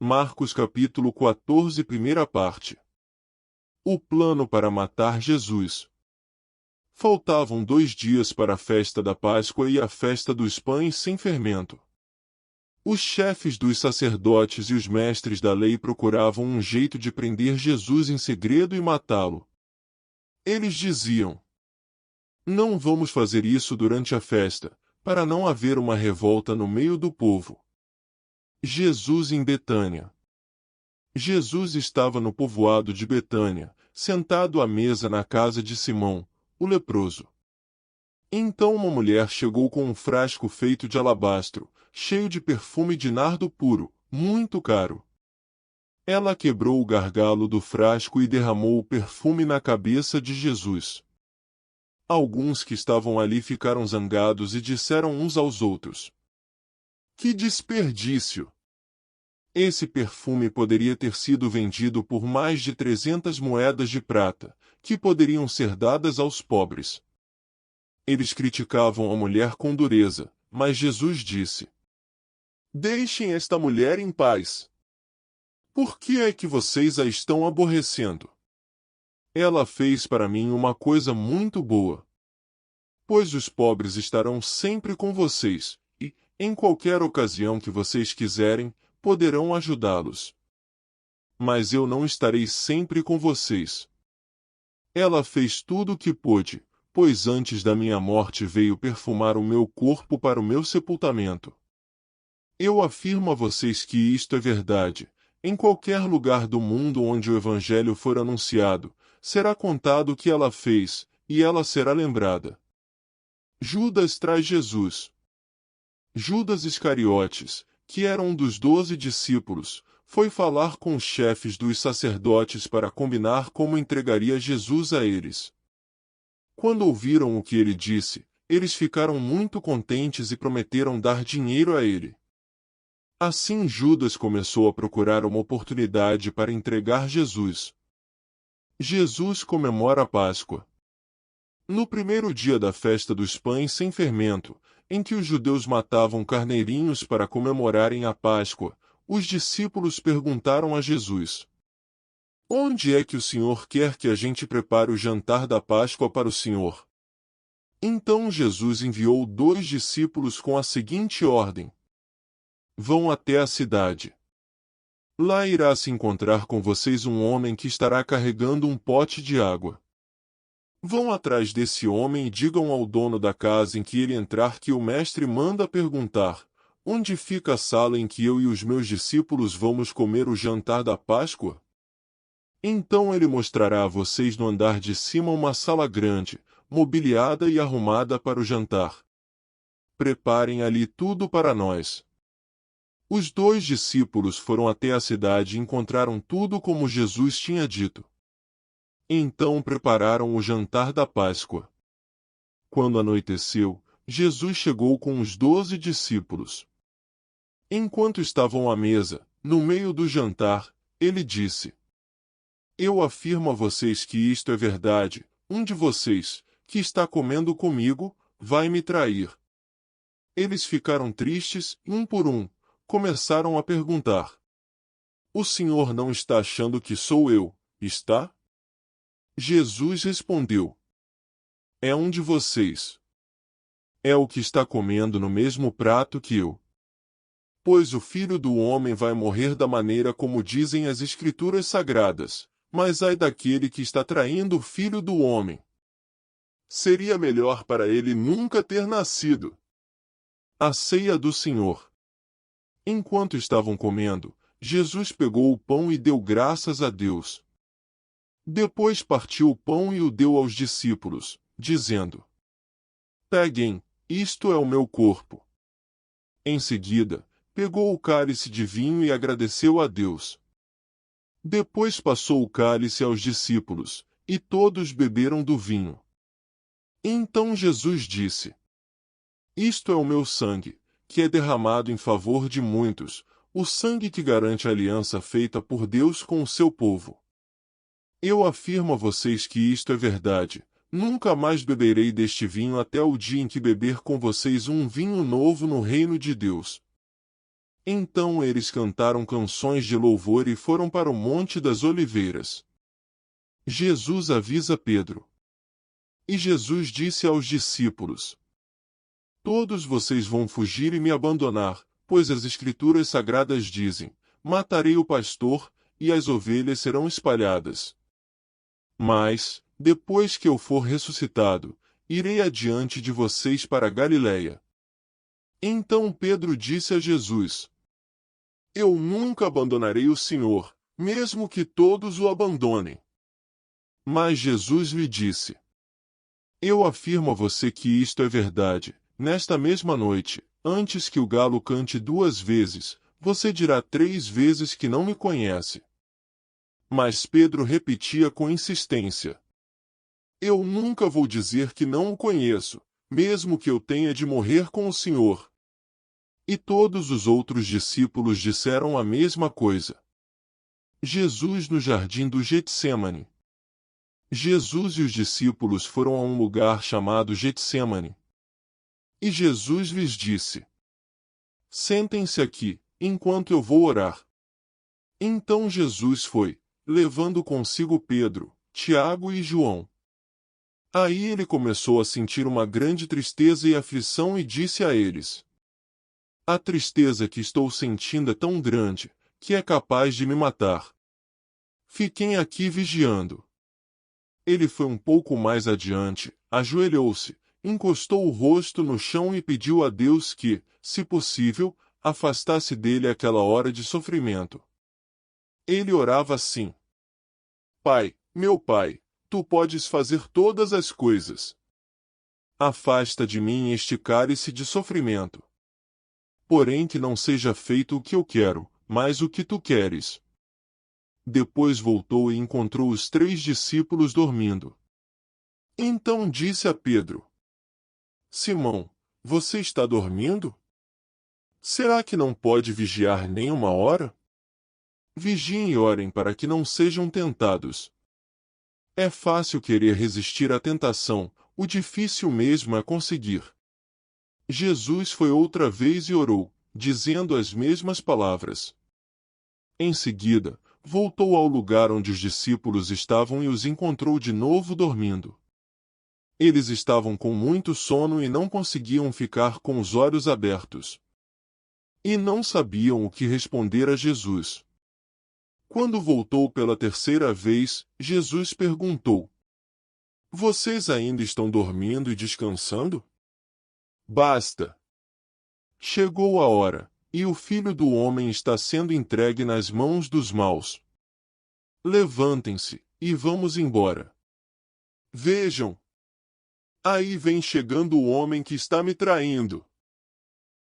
Marcos capítulo 14, primeira parte. O plano para matar Jesus. Faltavam 2 dias para a festa da Páscoa e a festa dos pães sem fermento. Os chefes dos sacerdotes e os mestres da lei procuravam um jeito de prender Jesus em segredo e matá-lo. Eles diziam: "Não vamos fazer isso durante a festa, para não haver uma revolta no meio do povo." Jesus em Betânia. Jesus estava no povoado de Betânia, sentado à mesa na casa de Simão, o leproso. Então uma mulher chegou com um frasco feito de alabastro, cheio de perfume de nardo puro, muito caro. Ela quebrou o gargalo do frasco e derramou o perfume na cabeça de Jesus. Alguns que estavam ali ficaram zangados e disseram uns aos outros: "Que desperdício! Esse perfume poderia ter sido vendido por mais de 300 moedas de prata, que poderiam ser dadas aos pobres." Eles criticavam a mulher com dureza, mas Jesus disse: "Deixem esta mulher em paz. Por que é que vocês a estão aborrecendo? Ela fez para mim uma coisa muito boa. Pois os pobres estarão sempre com vocês, e, em qualquer ocasião que vocês quiserem, poderão ajudá-los. Mas eu não estarei sempre com vocês. Ela fez tudo o que pôde, pois antes da minha morte veio perfumar o meu corpo para o meu sepultamento. Eu afirmo a vocês que isto é verdade. Em qualquer lugar do mundo onde o Evangelho for anunciado, será contado o que ela fez, e ela será lembrada." Judas traz Jesus. Judas Iscariotes, que era um dos 12 discípulos, foi falar com os chefes dos sacerdotes para combinar como entregaria Jesus a eles. Quando ouviram o que ele disse, eles ficaram muito contentes e prometeram dar dinheiro a ele. Assim Judas começou a procurar uma oportunidade para entregar Jesus. Jesus comemora a Páscoa. No primeiro dia da festa dos pães sem fermento, em que os judeus matavam carneirinhos para comemorarem a Páscoa, os discípulos perguntaram a Jesus: "Onde é que o Senhor quer que a gente prepare o jantar da Páscoa para o Senhor?" Então Jesus enviou 2 discípulos com a seguinte ordem: "Vão até a cidade. Lá irá se encontrar com vocês um homem que estará carregando um pote de água. Vão atrás desse homem e digam ao dono da casa em que ele entrar que o mestre manda perguntar: onde fica a sala em que eu e os meus discípulos vamos comer o jantar da Páscoa? Então ele mostrará a vocês no andar de cima uma sala grande, mobiliada e arrumada para o jantar. Preparem ali tudo para nós." Os 2 discípulos foram até a cidade e encontraram tudo como Jesus tinha dito. Então prepararam o jantar da Páscoa. Quando anoiteceu, Jesus chegou com os 12 discípulos. Enquanto estavam à mesa, no meio do jantar, ele disse: "Eu afirmo a vocês que isto é verdade, um de vocês, que está comendo comigo, vai me trair." Eles ficaram tristes, um por um, começaram a perguntar: "O Senhor não está achando que sou eu, está?" Jesus respondeu: "É um de vocês. É o que está comendo no mesmo prato que eu. Pois o Filho do Homem vai morrer da maneira como dizem as Escrituras Sagradas, mas ai daquele que está traindo o Filho do Homem. Seria melhor para ele nunca ter nascido." A ceia do Senhor. Enquanto estavam comendo, Jesus pegou o pão e deu graças a Deus. Depois partiu o pão e o deu aos discípulos, dizendo: "Peguem, isto é o meu corpo." Em seguida, pegou o cálice de vinho e agradeceu a Deus. Depois passou o cálice aos discípulos, e todos beberam do vinho. Então Jesus disse: "Isto é o meu sangue, que é derramado em favor de muitos, o sangue que garante a aliança feita por Deus com o seu povo. Eu afirmo a vocês que isto é verdade, nunca mais beberei deste vinho até o dia em que beber com vocês um vinho novo no reino de Deus." Então eles cantaram canções de louvor e foram para o Monte das Oliveiras. Jesus avisa Pedro. E Jesus disse aos discípulos: Todos vocês vão fugir e me abandonar, pois as Escrituras Sagradas dizem: matarei o pastor, e as ovelhas serão espalhadas. Mas, depois que eu for ressuscitado, irei adiante de vocês para Galiléia. Então Pedro disse a Jesus: Eu nunca abandonarei o Senhor, mesmo que todos o abandonem. Mas Jesus lhe disse: Eu afirmo a você que isto é verdade. Nesta mesma noite, antes que o galo cante 2 vezes, você dirá 3 vezes que não me conhece. Mas Pedro repetia com insistência: Eu nunca vou dizer que não o conheço, mesmo que eu tenha de morrer com o Senhor. E todos os outros discípulos disseram a mesma coisa. Jesus no jardim do Getsêmani. Jesus e os discípulos foram a um lugar chamado Getsêmani. E Jesus lhes disse: Sentem-se aqui, enquanto eu vou orar. Então Jesus foi, levando consigo Pedro, Tiago e João. Aí ele começou a sentir uma grande tristeza e aflição e disse a eles: A tristeza que estou sentindo é tão grande, que é capaz de me matar. Fiquem aqui vigiando. Ele foi um pouco mais adiante, ajoelhou-se, encostou o rosto no chão e pediu a Deus que, se possível, afastasse dele aquela hora de sofrimento. Ele orava assim: Pai, meu Pai, tu podes fazer todas as coisas. Afasta de mim este cálice de sofrimento. Porém que não seja feito o que eu quero, mas o que tu queres. Depois voltou e encontrou os 3 discípulos dormindo. Então disse a Pedro: Simão, você está dormindo? Será que não pode vigiar nem 1 hora? Vigiem e orem para que não sejam tentados. É fácil querer resistir à tentação, o difícil mesmo é conseguir. Jesus foi outra vez e orou, dizendo as mesmas palavras. Em seguida, voltou ao lugar onde os discípulos estavam e os encontrou de novo dormindo. Eles estavam com muito sono e não conseguiam ficar com os olhos abertos. E não sabiam o que responder a Jesus. Quando voltou pela 3ª vez, Jesus perguntou: Vocês ainda estão dormindo e descansando? Basta! Chegou a hora, e o Filho do Homem está sendo entregue nas mãos dos maus. Levantem-se, e vamos embora. Vejam! Aí vem chegando o homem que está me traindo.